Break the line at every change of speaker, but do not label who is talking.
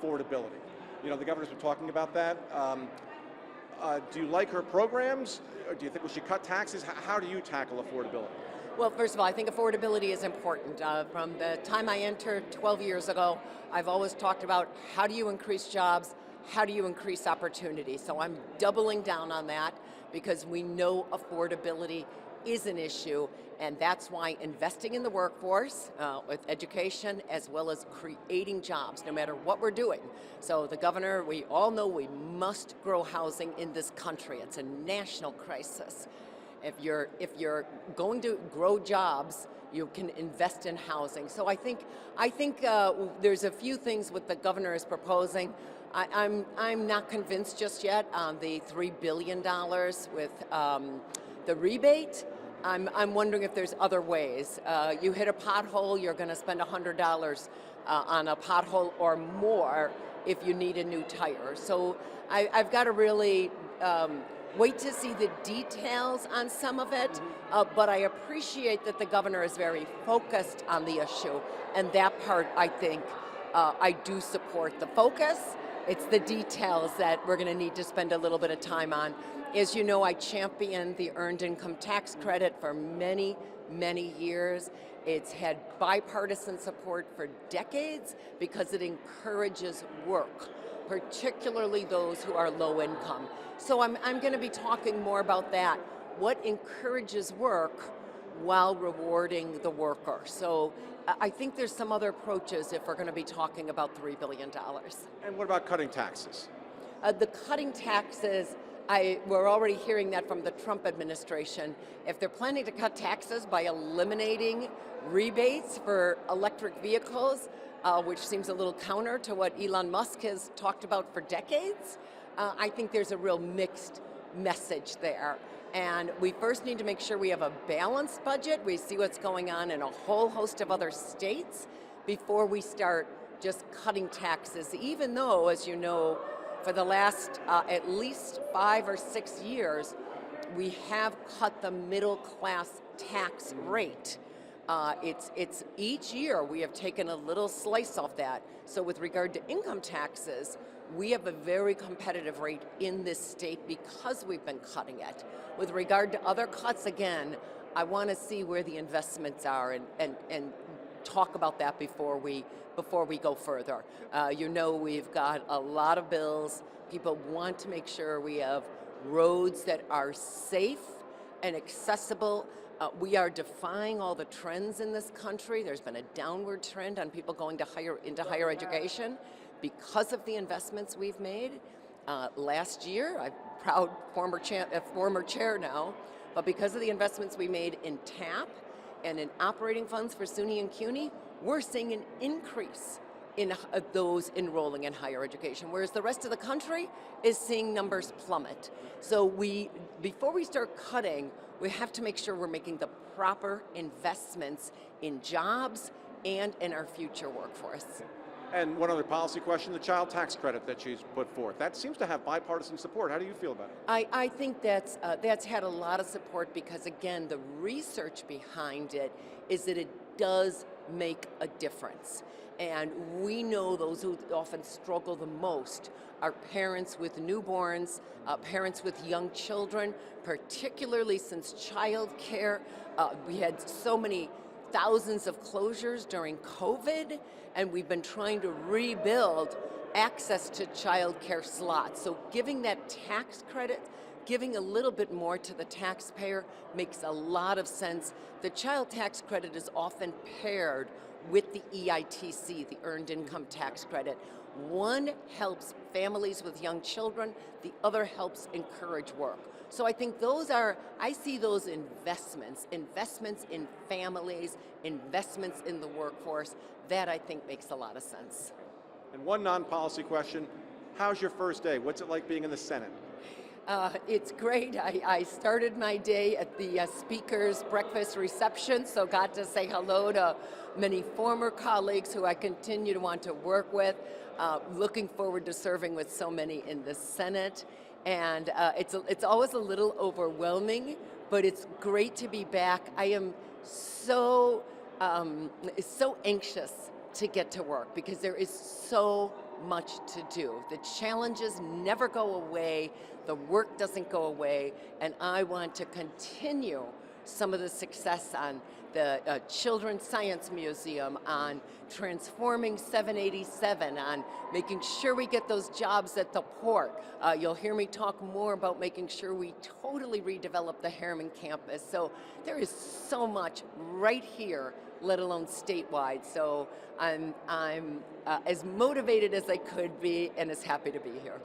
affordability. You know, the governor's been talking about that. Do you like her programs? Or do you think we should cut taxes? How do you tackle affordability?
Well, first of all, I think affordability is important. From the time I entered 12 years ago, I've always talked about how do you increase jobs, how do you increase opportunity. So I'm doubling down on that because we know affordability is an issue, and that's why investing in the workforce with education as well as creating jobs, no matter what we're doing. So the governor, we all know we must grow housing in this country. It's a national crisis. If you're going to grow jobs, you can invest in housing. So I think there's a few things what the governor is proposing. I'm not convinced just yet on the $3 billion with the rebate. I'm wondering if there's other ways. You hit a pothole, you're going to spend $100 on a pothole or more if you need a new tire. So I've got to really wait to see the details on some of it, but I appreciate that the governor is very focused on the issue, and that part I think I do support the focus. It's the details that we're going to need to spend a little bit of time on. As you know, I championed the earned income tax credit for many, many years. It's had bipartisan support for decades because it encourages work, particularly those who are low income. So I'm going to be talking more about that. What encourages work while rewarding the worker? So I think there's some other approaches if we're going to be talking about $3 billion.
And what about cutting taxes?
The cutting taxes, we're already hearing that from the Trump administration. If they're planning to cut taxes by eliminating rebates for electric vehicles, which seems a little counter to what Elon Musk has talked about for decades, I think there's a real mixed message there. And we first need to make sure we have a balanced budget. We see what's going on in a whole host of other states before we start just cutting taxes, even though, as you know, for the last at least 5 or 6 years, we have cut the middle class tax rate. It's each year we have taken a little slice off that. So with regard to income taxes, we have a very competitive rate in this state because we've been cutting it. With regard to other cuts, again, I want to see where the investments are and talk about that before we go further. You know, we've got a lot of bills. People want to make sure we have roads that are safe and accessible. We are defying all the trends in this country. There's been a downward trend on people going to higher education because of the investments we've made. Last year, I'm proud former chair now, but because of the investments we made in TAP and in operating funds for SUNY and CUNY, we're seeing an increase in those enrolling in higher education, whereas the rest of the country is seeing numbers plummet. So before we start cutting, we have to make sure we're making the proper investments in jobs and in our future workforce.
And one other policy question, the child tax credit that she's put forth. That seems to have bipartisan support. How do you feel about it?
I think that's had a lot of support because, again, the research behind it is that it does make a difference. And we know those who often struggle the most are parents with newborns, parents with young children, particularly since child care. We had so many thousands of closures during COVID, and we've been trying to rebuild access to child care slots. So giving that tax credit, giving a little bit more to the taxpayer makes a lot of sense. The child tax credit is often paired with the EITC, the Earned Income Tax Credit. One helps families with young children, the other helps encourage work. So I think I see those investments in families, investments in the workforce, that I think makes a lot of sense.
And one non-policy question, how's your first day? What's it like being in the Senate?
It's great. I started my day at the speaker's breakfast reception, so got to say hello to many former colleagues who I continue to want to work with. Looking forward to serving with so many in the Senate. And it's always a little overwhelming, but it's great to be back. I am so anxious to get to work because there is so much to do. The challenges never go away, the work doesn't go away, and I want to continue some of the success on the Children's Science Museum, on transforming 787, on making sure we get those jobs at the port. You'll hear me talk more about making sure we totally redevelop the Harriman campus. So there is so much right here, let alone statewide. So I'm as motivated as I could be and as happy to be here.